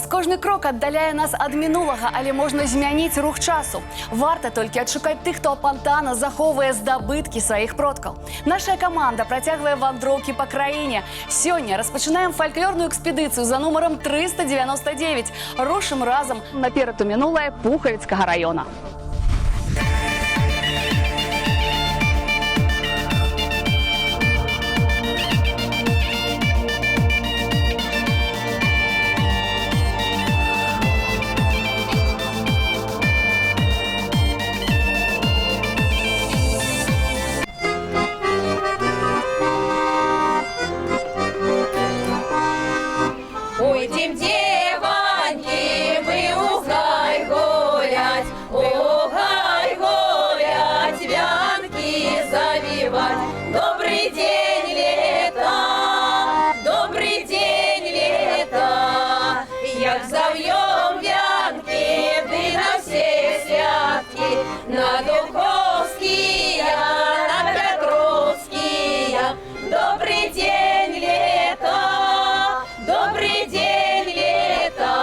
Час кожны крок аддаляе нас ад мінулага, але можна змяніць рух часу. Варта толькі адшукаць тых, хто апантана захоўвае здабыткі сваіх продкаў. Наша каманда працягвае вандроўкі па краіне. Сёння распачынаем фальклорную экспедыцыю за нумаром 399. Рушым разам наперад у мінулае Пухавіцкага раёна. Уйдем, девоньки, мы угай гулять, угай гулять, вянки завивать. Добрый день, лето, як завьем вянки, ты на все святки, на Духовские, на Петровские. Добрый день, лето. Добрый день, лето,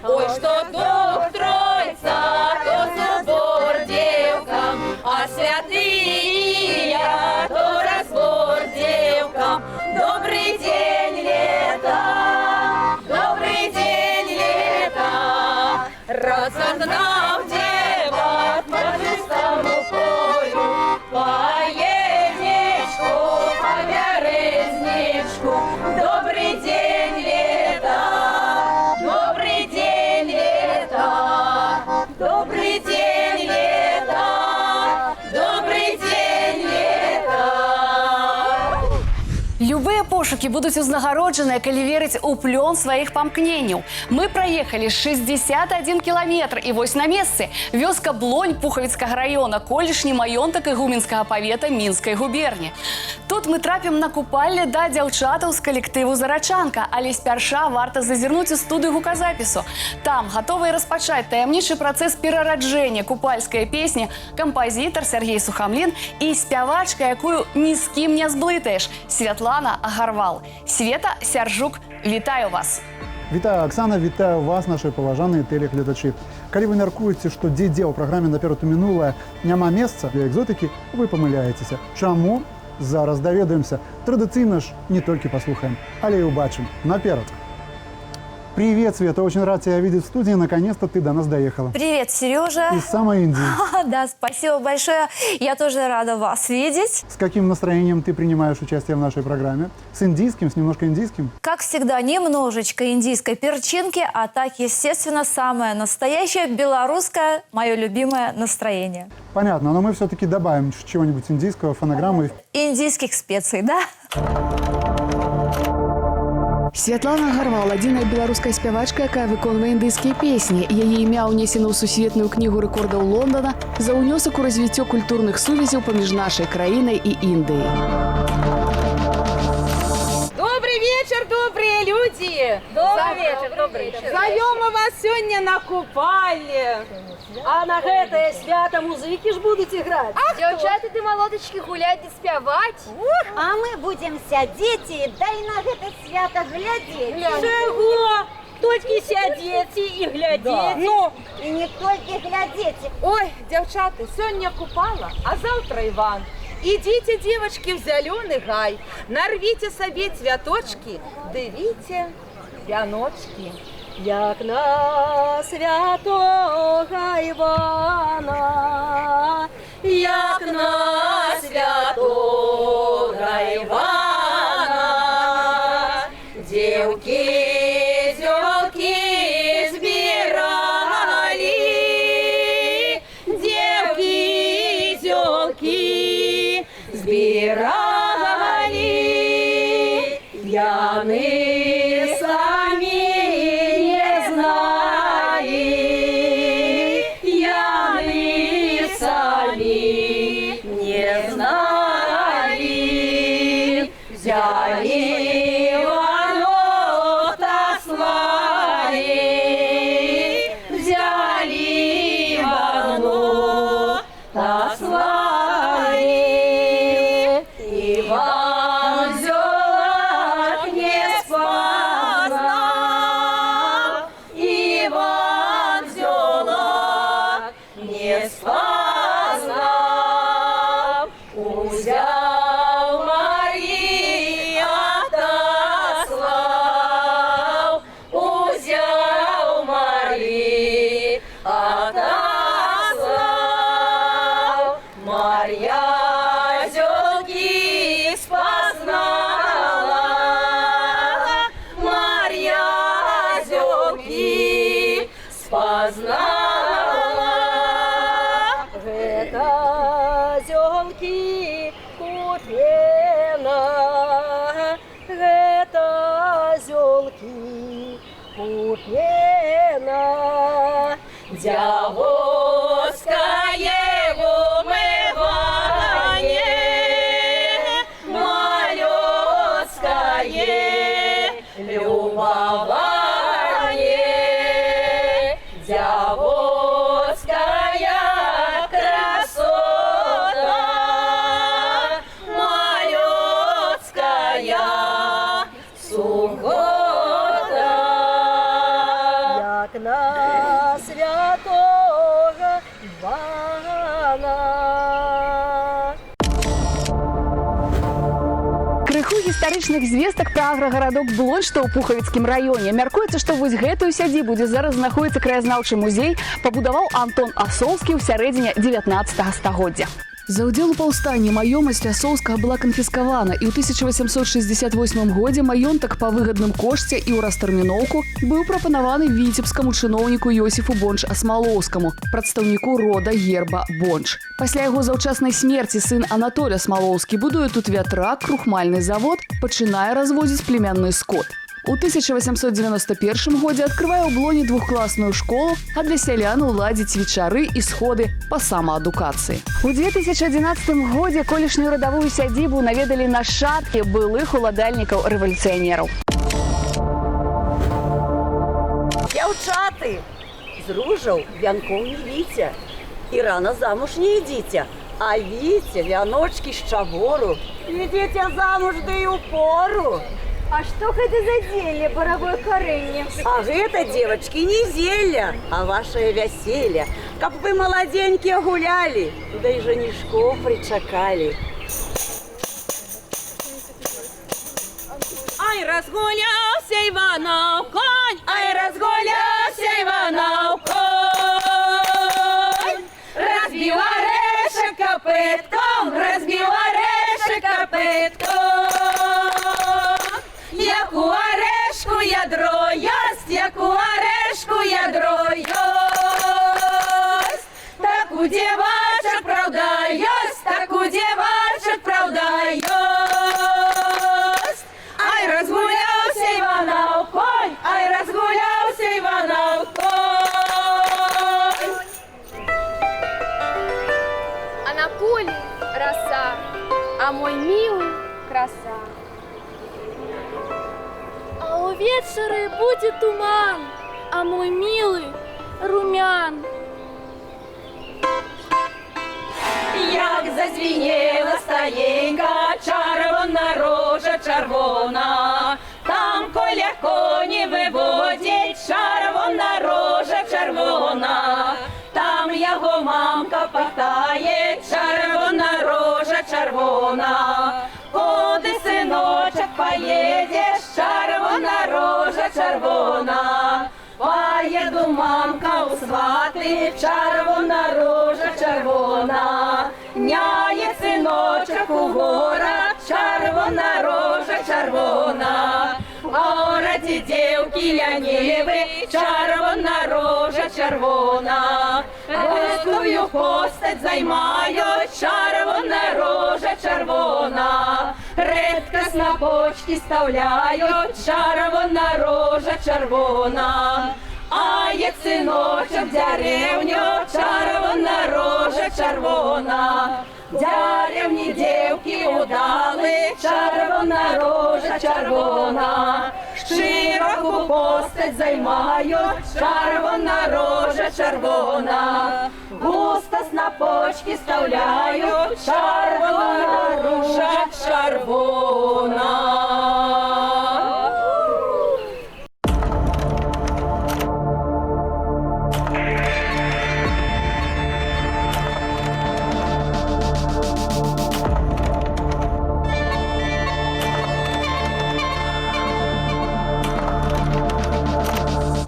ой, что дух Троица, то собор девкам, а святые, то разбор девкам. Добрый день, лето, разогнав девок по чистому полю, поедечку, по березничку. Добрый день, лето, добрый день, лето, добрый день, лето, добрый день, лето. Любыя пошукі будуць узнагароджаныя, калі верыць у плён сваіх памкненняў. Мы праехалі 61 кіламетр, і вось на месцы вёска Блонь Пухавіцкага раёна, колішні маёнтак ігуменскага павета Мінскай губерні. Тут мы трапім на купальне да дзяўчатаў з калектыву «Зарачанка», але спярша варта зазірнуць у студыю гуказапісу. Там гатовыя распачаць таямнічы працэс перараджэння купальскай песні кампазітар Сергей Сухамлін і спявачка, якую ні з кім не зблытаеш, Святлана Агарвал. Света, Сяржук, вітаю вас! Вітаю, Оксана, вітаю вас, наши паважаныя тэлегледачы. Калі вы мяркуеце, што дзе-дзе ў праграме «Наперад у мінулае» няма месца для экзотыкі, вы памыляецеся. Чаму? Зараз даведаемся. Традыцыйна ж не толькі паслухаем, але і ўбачым. Наперад! Привет, Света, очень рад тебя видеть в студии. Наконец-то ты до нас доехала. Привет, Сережа. Из самой Индии. Да, спасибо большое. Я тоже рада вас видеть. С каким настроением ты принимаешь участие в нашей программе? С индийским, с немножко индийским? Как всегда, немножечко индийской перчинки, а так, естественно, самое настоящее белорусское, мое любимое настроение. Понятно, но мы все-таки добавим чего-нибудь индийского, фонограммы. Индийских специй, да? Святлана Агарвал – адзіная беларуская спявачка, якая выконвае індыйскія песні. Яе імя ўнесена ў сусветную кнігу рэкордаў Лондона за ўнёсак у развіццё культурных сувязяў паміж нашай краінай і Індыяй. Добрый вечер, добрые люди! Добрый вечер. Зовем мы вас сегодня на купальне. А на гэтае свята музыкі ж будуць іграць. Дзяўчаты ды малодачкі гуляць ды спяваць. А мы будем сядзець і дай на гэта свята глядзець. Чаго? Толькі сядзець і глядзець. Ну, і не толькі глядзець. Ой, девчата, сегодня купала, а завтра Иван. Идите, девочки, в зеленый гай, нарвите себе цветочки, дивите вяночки. Як на святого Івана, Як на святого Ивана, девки, зёлки збирали, девки, зёлки збирали, пьяные сами не знали, пьяные сами не знали, взяли Иванов таслали, взяли Иванов таслали. Иван зёлок не спознал, пена. Дявоское умывание, малёцкое любование, дявоская красота, малёцкая сухота. Як на святого Івана. Крыху гістарычных звестак пра аграгарадок Блонь, што ў Пухавіцкім раёне. Мяркуецца, што вось гэтую сядзібу, дзе зараз знаходзіцца краязнаўчы музей, пабудаваў Антон Асоўскі ў сярэдзіне 19 стагоддзя. За ўдзел у паўстанні маёмасць Асоўскага была канфіскавана, і ў 1868 годзе маёнтак па выгадным кошце і ў растэрміноўку быў прапанаваны віцебскаму чыноўніку Йосіфу Бонч-Асмалоўскаму, прадстаўніку рода герба Бонч. Пасля яго заўчаснай смерці сын Анатоля Смалоўскі будуе тут вятрак, крухмальны завод, пачынае разводзіць племянны скот. У 1891 годзе адкрывае ў Блоні двухкласную школу, а для сялян уладзіць вечары і сходы па самаадукацыі. У 2011 годзе колішнюю радавую сядзібу наведалі нашчадкі былых уладальнікаў рэвалюцыянераў. Дзяўчаты, з ружаў вянкоў не віце, і рана замуж не ідзіце, а віце вяночкі з чавору, ідзіце замуж ды і ў пору. А что это за зелье боровое коренье? А гэта, девочки, не зелье, а ваше вяселле. Каб вы маладзенькія гулялі, да і жанішкоў прычакалі. Ай, разгуляўся Іванов конь, ай, разгуляўся Іванов конь. Разбіў арэшак капытком, разбіў арэшак копытком. Як у арэшку ядро ёсць, як у арэшку ядро ёсць. Так у дзевачак праўда ёсць, так у дзевачак праўда ёсць. Ай, разгуляўся Іванов конь, ай, разгуляўся Іванов конь. А на поле роса, а мой милый краса. А у вечера будет туман, а мой милый румян. Як зазвінєла стаєнька, червона рожа червона, там коля коні виводять, червона рожа червона, там його мамка питає, червона рожа червона, куди синочок поїдеш, червона рожа червона. Поїду, мамка, у свати, червона рожа червона. Няє синочок у город, червона рожа червона. В городі дівки ляніви, червона рожа червона. Гостую постать займають, червона рожа червона. Редко на почки ставляють, червона рожа червона. А як синочок в деревню, червона рожа червона. В деревні дівки удали, червона рожа червона. Широку постать займають, червона рожа червона. Густо на почки ставляють, червона рожа червона.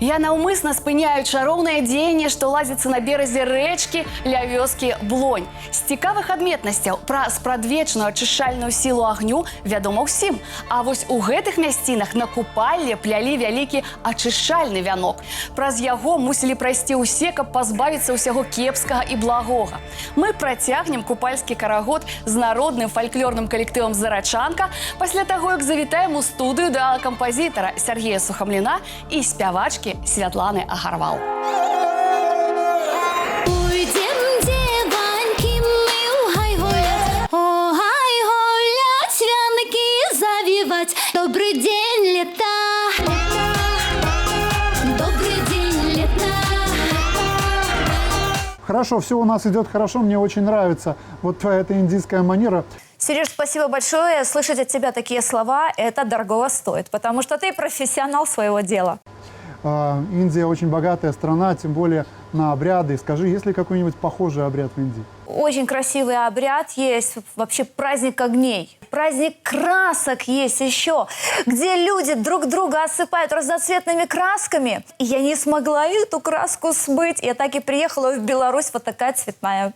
Я наўмысна спыняю чароўнае дзеянне, што ладзіцца на беразе рэчкі ля вёскі Блонь. З цікавых адметнасцяў пра спрадвечную ачышчальную сілу агню вядома ўсім. А вось у гэтых мясцінах на купалле плялі вялікі ачышчальны вянок. Праз яго мусілі прайсці ўсе, каб пазбавіцца ўсяго кепскага і благога. Мы працягнем купальскі карагод з народным фальклорным калектывам «Зарачанка» пасля таго, як завітаем у студыю да кампазітара Сергея Сухамліна і спявачкі вёскі Святланы Агарвал. Уйдем, девоньки, мы у гай гулять. О, гай гулять, вянки завивать. Добрый день, лета. Добрый день, лета. Хорошо, все у нас идет хорошо, мне очень нравится вот твоя эта индийская манера. Сереж, спасибо большое. Слышать от тебя такие слова, это дорого стоит, потому что ты профессионал своего дела. Индия очень богатая страна, тем более на обряды. Скажи, есть ли какой-нибудь похожий обряд в Индии? Очень красивый обряд есть, вообще праздник огней. Праздник красок есть еще, где люди друг друга осыпают разноцветными красками. И я не смогла эту краску смыть. Я так и приехала в Беларусь, вот такая цветная.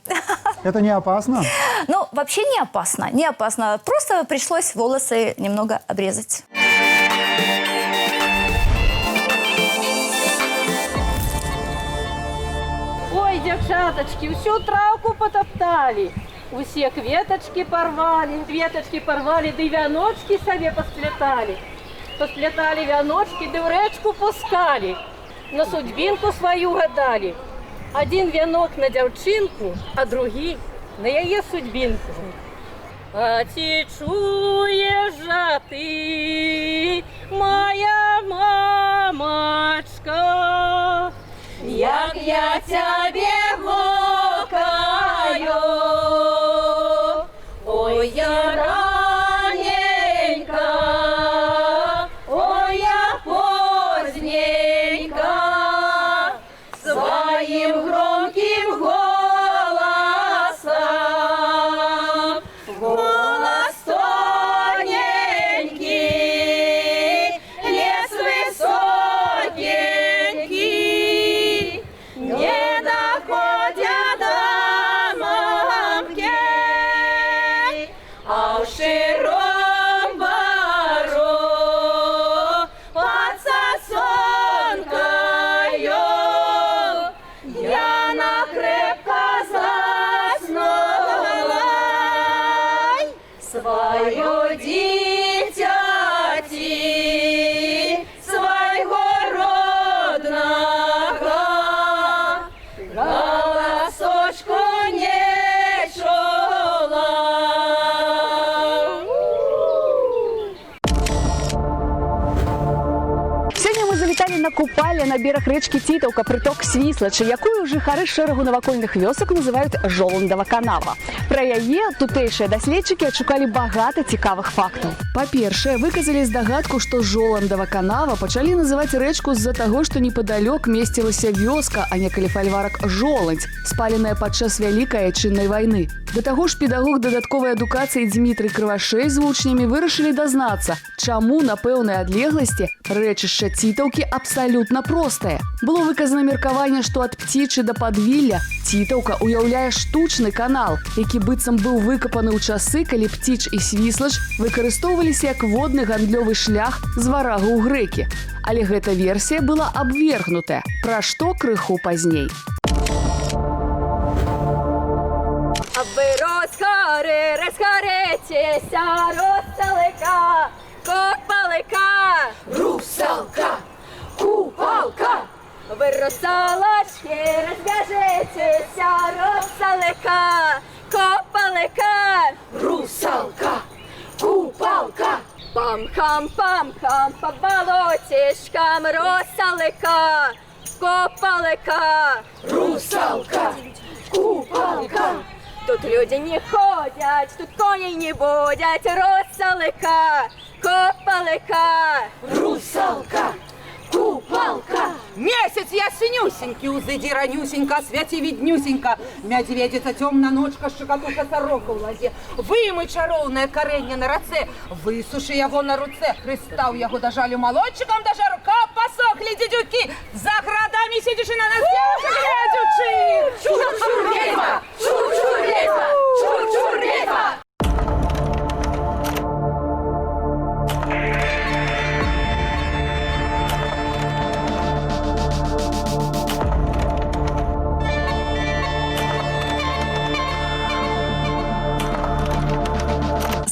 Это не опасно? Ну, вообще не опасно, не опасно. Просто пришлось волосы немного обрезать. Ой, девчаточки, всю травку потоптали, усе веточки порвали, да и вяночки себе посплетали. Посплетали вяночки, да в речку пускали, на судьбинку свою гадали. Один вянок на девчинку, а другий на яе судьбинку. А ти чуєш жа ти, моя мамочка, як я тебе гукаю, ой, я раненька, ой, я поздненька, своим громким голосом, голос тоненький, лес высокенький, не доходят до мамки, а в широм бару под сосонкою я накрепко заснула, свое дитяти, своего родного, голосочку не чула. Сёння мы завіталі на купальне на берег рэчкі Цітаўка, прыток Свіслачы, якую жыхары шэрагу навакольных вёсак называюць Жоландава канава. Пра яе тутэйшыя даследчыкі адшукалі багата цікавых фактаў. Па-першае, выказалі здагадку, што Жоландава канава пачалі называць рэчку з-за таго, што непадалёк месцілася вёска, а некалі фальварак Жоландзь, спаленая падчас Вялікай айчыннай вайны. Да таго ж педагог дадатковай адукацыі Дзмітрый Крывашэй з вучнямі вырашылі дазнацца, чаму на пэўнай адлегласці рэчышча Цітаўкі абсалютна простае. Было выказана меркаванне, што ад Пцічы да Падвілля Цітаўка уяўляе штучны канал, які быццам быў выкапаны ў часы, калі Пціч і Свіслач выкарыстоўваліся як водны гандлёвы шлях з Варагу ў грэкі. Але гэта версія была абвергнутая, пра што крыху пазней. А ви розгоритеся, русалка, купалка, русалка, купалка. Ви русалочки, розв'яжитеся, русалка, купалка, русалка, купалка. Пам-хам, по болотишкам, русалка, купалка, русалка, купалка. Тут люди не ходят, тут коней не будят, русалка, купалка, русалка, купалка. Месяц яснюсенький, узыди ранюсенька, святи виднюсенька, медведица темна ночка, шикатуха сорока в лазе, вымы чароўнае карэнне на рацэ, высуши яго на руцэ, хрыстаў яго дажалю молодчиком, даже рука посохли дедюки, за градами сидишь и на нас глядячи. Чур-чур ведьма, чур-чур ведьма, чур-чур ведьма.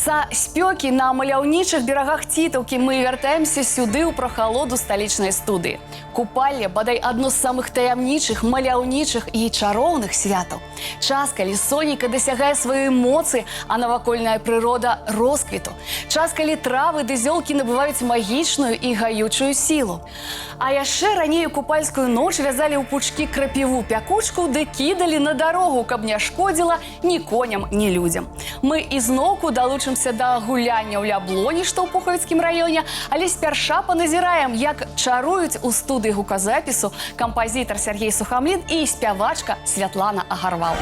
Са спёкі прогулкі на маляўнічых берагах Цітаўкі мы вяртаемся сюды ў прахалоду сталічнай студыі. Купалле бадай адно з самых таямнічых, маляўнічых і чароўных святаў. Час, калі сонейка дасягае сваёй моцы, а навакольная прырода росквіту. Час, калі травы ды зёлкі набываюць магічную і гаючую сілу. А яшчэ раней у купальскую ноч вязалі ў пучкі крапіву пякучку ды кідалі на дарогу, каб не шкодзіла ні коням, ні людзям. Мы ізноўку далучымся да гуляння ў Ляблоні, што ў Пухавіцкім раёне, але спярша паназіраем, як чаруюць у студыі гуказапісу кампазітар Сергей Сухамлін і спявачка Святлана Агарвал.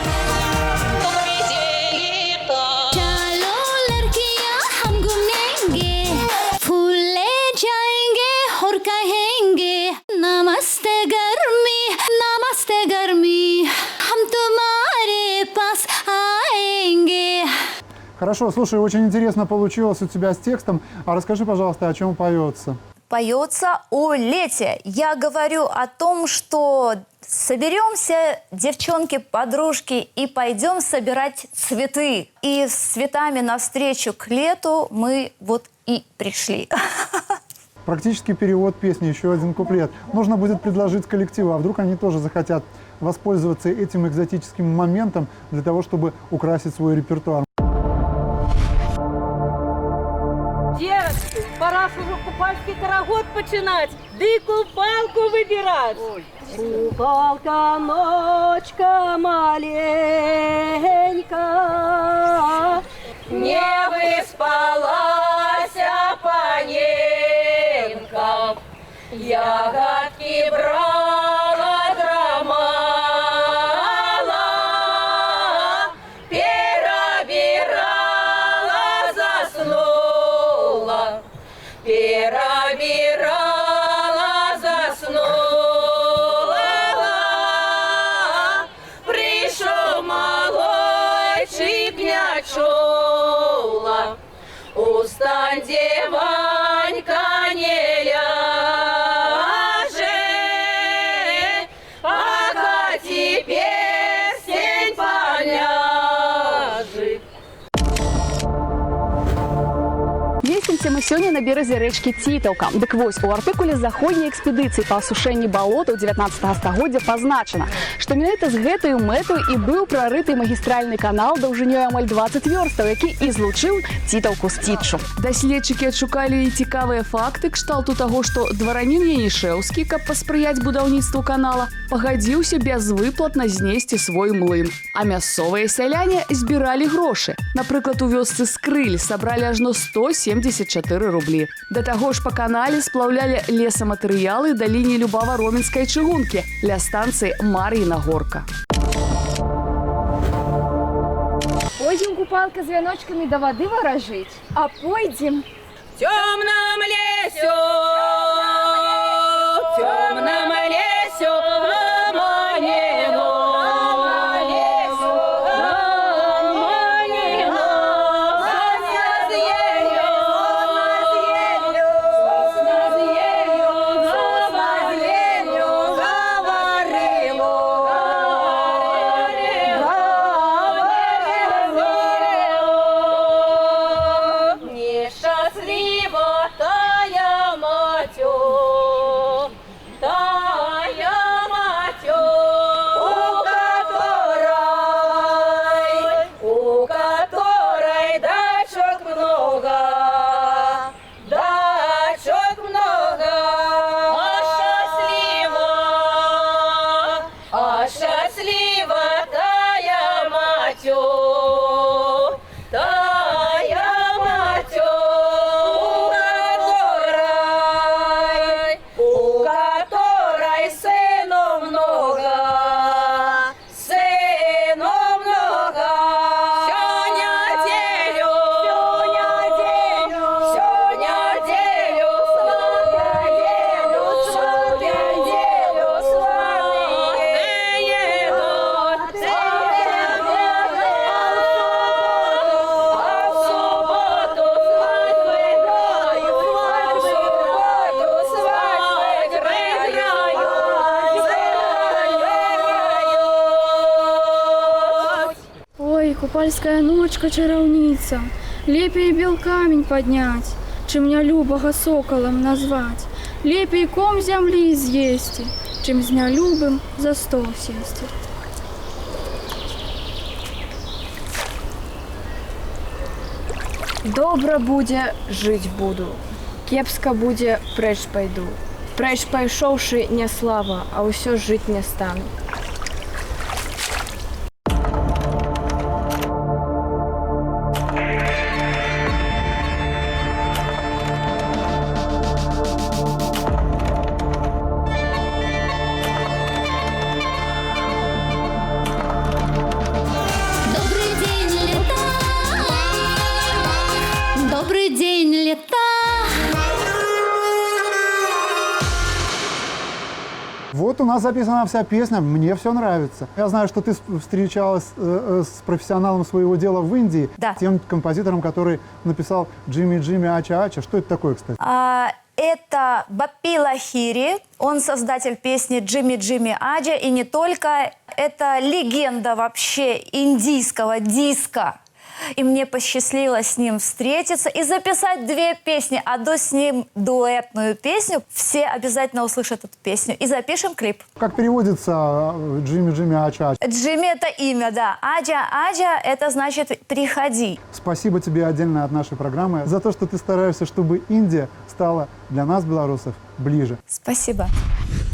नमस्ते गर्मी हम तुम्हारे पास आएंगे. Хорошо, слушай, очень интересно получилось у тебя с текстом. А расскажи, пожалуйста, о чем поется? Поется о лете. Я говорю о том, что соберемся, девчонки, подружки, и пойдем собирать цветы. И с цветами навстречу к лету мы вот и пришли. Практически перевод песни, еще один куплет. Нужно будет предложить коллективу, а вдруг они тоже захотят воспользоваться этим экзотическим моментом для того, чтобы украсить свой репертуар. Девочки, пора уже купальский карагод починать, да и купалку выбирать. Купалка, ночка маленька, не выспалась паненка, ягодки брала, драмала, перебирала, заснула, перебирала, заснула. Пришел малойчик, не чула, устань, деванька, не ляже, пока теперь сень поляжет. Месцімся мы сёння на беразе рэчкі Цітаўка. Дык вось, у артыкуле заходняй экспедыцыі па асушэнні балота ў 19 стагоддзя пазначана, што менавіта з гэтаю мэтаю і быў прарыты магістральны канал даўжынёй амаль 20 вёрстаў, які і злучыў Цітаўку з Цітчу. Даследчыкі адшукалі і цікавыя факты кшталту таго, што дваранін Янішэўскі, каб паспрыяць будаўніцтву канала, пагадзіўся бязвыплатна знесці свой млын. А мясцовыя сяляне збіралі грошы. Напрыклад, у вёсцы Скрыль сабралі ажно 174 рублі. Да таго ж па канале сплаўлялі лесаматэрыялы да лініі Любава-Роменскай чыгункі ля станцыі Мар'іна Горка. Пойдем купалка з вяночками до воды ворожить, а пойдем В темном лесу, в темном лесу, Купальская ночка, чаровница. Лепей бел камень поднять, чем меня любого соколом назвать. Лепей ком земли з'їсти, чем з нелюбим за стол сісти. Добре буде, жить буду. Кепска буде, преч пойду. Преч пайшовши не слава, а усё жить не стану. Добрый день, лета. Добрый день, лета. Вот у нас записана вся песня, мне все нравится. Я знаю, что ты встречалась с профессионалом своего дела в Индии, Да. тем композитором, который написал «Джимми, Джимми, Ача, Ача». Что это такое, кстати? Это Баппи Лахири, он создатель песни «Джимми Джимми Аджа», и не только, это легенда вообще индийского диска. И мне посчастливилось с ним встретиться и записать 2 песни, одну с ним дуэтную песню. Все обязательно услышат эту песню и запишем клип. Как переводится «Джимми, Джимми, Ача, Ача»? Джимми – это имя, да. Аджа, Аджа – это значит «приходи». Спасибо тебе отдельно от нашей программы за то, что ты стараешься, чтобы Индия стала для нас, белорусов, ближе. Спасибо.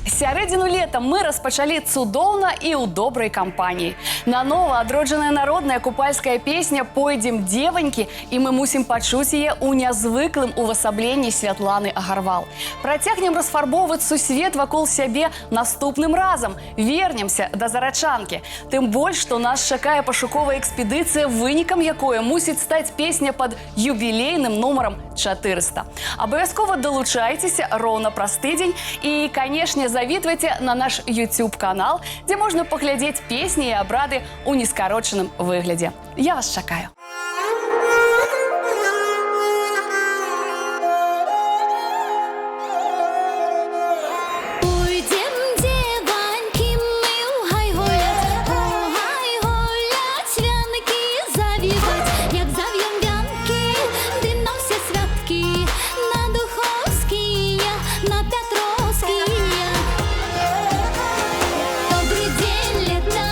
Сярэдзіну лета мы распачалі цудоўна і ў добрай кампаніі. Нанова адроджаная народная купальская песня «Пойдзем, девонькі», і мы мусім пачуць яе ў нязвыклым увасабленні Святланы Агарвал. Працягнем расфарбоўваць сусвет вакол сябе наступным разам. Вернемся да зарачанкі. Тым больш, што нас чакае пашуковая экспедыцыя, вынікам якой мусіць стаць песня пад юбілейным нумарам 400. Абавязкова далучайцеся роўна праз тыдзень і, канешне, завітвайце на наш YouTube-канал, дзе можна паглядзець песні і абрады ў нескарочаным выглядзе. Я вас чакаю. Пойдем, девоньки, мы гай гулять, вянки завивать, як зав'єм вянки, ти на всі святки, на Духовські, на Петровські. Добрий день, лета.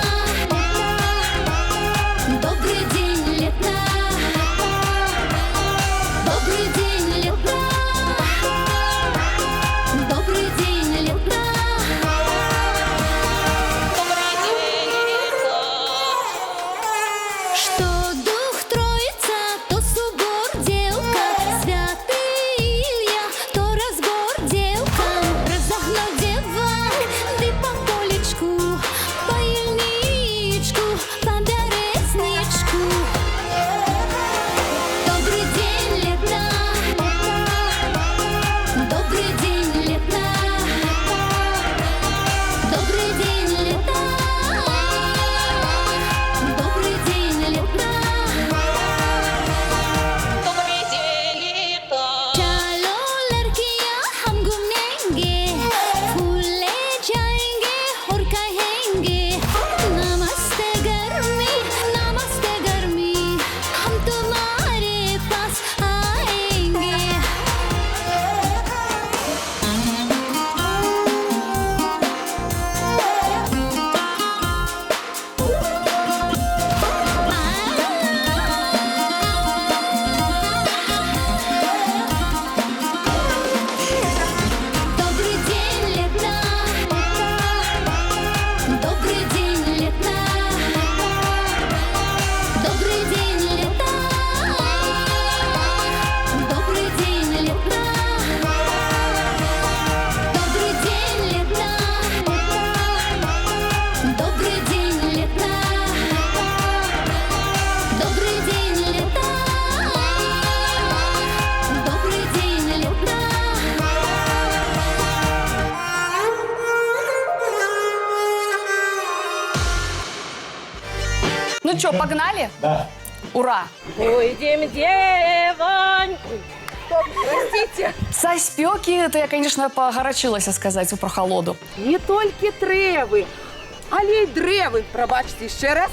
Добрий день, лета. Добрий день, лета. Добрый день, лета. Что дух Троица, то собор девка, святый Илья, то разбор девка. Разогнал девок, ты по полечку, по ельничку, по березничку. Добрый день, лета. Добрый день, лета. Добрый день, лета. Добрый день, лета. Добрый день, лета. Чало лड़कियां हम घूमेंगे, फूले जाएंगे और कहेंगे नमस्ते गर्मी, हम तुम्हारे पास आएंगे. Добрый день, лета. Добрый день, лета. Добрый день, лета. Добрый день, лета. Добрый день, лета. Добрый день, лета. Добрый день, лета. Добрый день, лета. Ну чё, погнали? Да. Ура! Пойдем, девоньки. Стоп, простите. Са спёкі, то я, конечно, пагарачылася сказаць у прахалоду. Не толькі трэвы, але й дрэвы. Прабачце яшчэ раз.